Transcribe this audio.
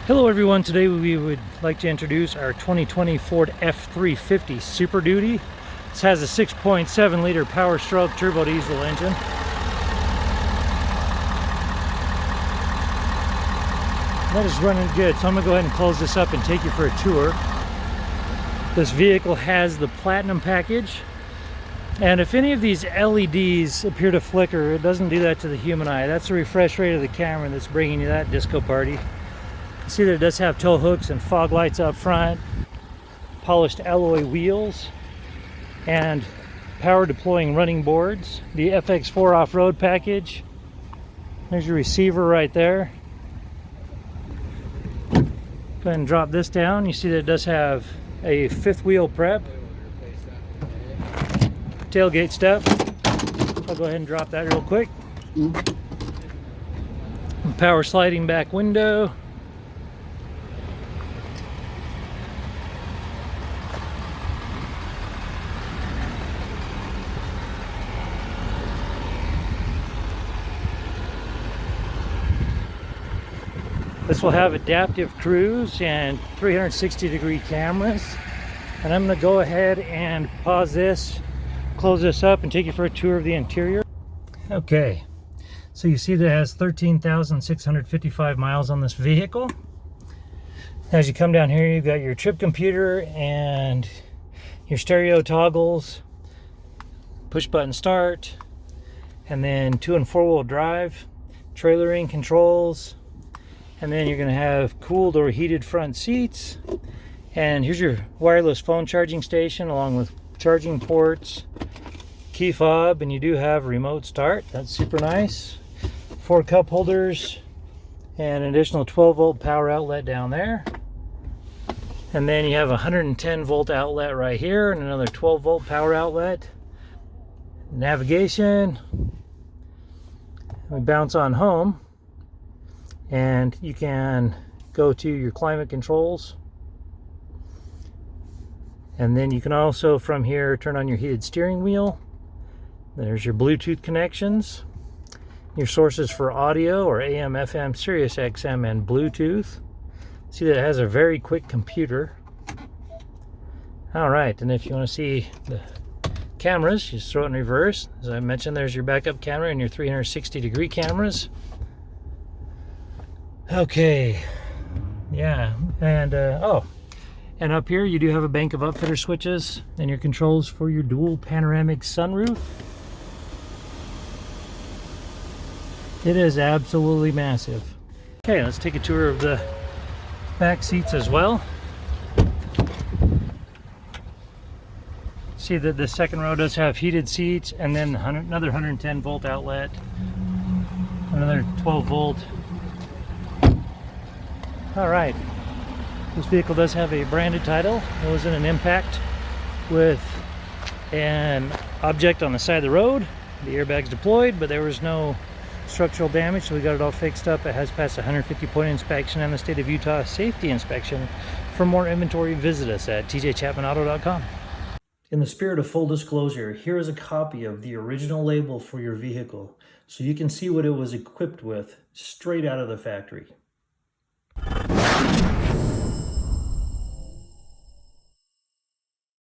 Hello everyone, today we would like to introduce our 2020 Ford F-350 Super Duty. This has a 6.7 liter Powerstroke Turbo diesel engine. That is running good, so I'm going to go ahead and close this up and take you for a tour. This vehicle has the Platinum package, and if any of these LEDs appear to flicker, it doesn't do that to the human eye. That's the refresh rate of the camera that's bringing you that disco party. You see that it does have tow hooks and fog lights up front, polished alloy wheels, and power deploying running boards. The FX4 off-road package. There's your receiver right there. Go ahead and drop this down. You see that it does have a fifth wheel prep. Tailgate step. I'll go ahead and drop that real quick. Power sliding back window. This will have adaptive cruise and 360-degree cameras. And I'm going to go ahead and pause this, close this up, and take you for a tour of the interior. Okay, so you see that it has 13,655 miles on this vehicle. As you come down here, you've got your trip computer and your stereo toggles, push button start, and then 2- and 4-wheel drive, trailering controls. And then you're going to have cooled or heated front seats. And here's your wireless phone charging station along with charging ports, key fob, and you do have remote start. That's super nice. 4 cup holders and an additional 12-volt power outlet down there. And then you have a 110-volt outlet right here and another 12-volt power outlet. Navigation. We bounce on home. And you can go to your climate controls, and then you can also from here turn on your heated steering wheel. There's your Bluetooth connections, your sources for audio or AM, FM, Sirius XM, and Bluetooth. See that it has a very quick computer. Alright, and if you want to see the cameras, you just throw it in reverse. As I mentioned, there's your backup camera and your 360-degree cameras. Okay, yeah, and and up here you do have a bank of upfitter switches and your controls for your dual panoramic sunroof. It is absolutely massive. Okay, let's take a tour of the back seats as well. See that the second row does have heated seats, and then another 110-volt outlet, another 12-volt. Alright, this vehicle does have a branded title. It was in an impact with an object on the side of the road. The airbags deployed, but there was no structural damage, so we got it all fixed up. It has passed a 150-point inspection and the state of Utah safety inspection. For more inventory, visit us at tjchapmanauto.com. In the spirit of full disclosure, here is a copy of the original label for your vehicle, so you can see what it was equipped with straight out of the factory.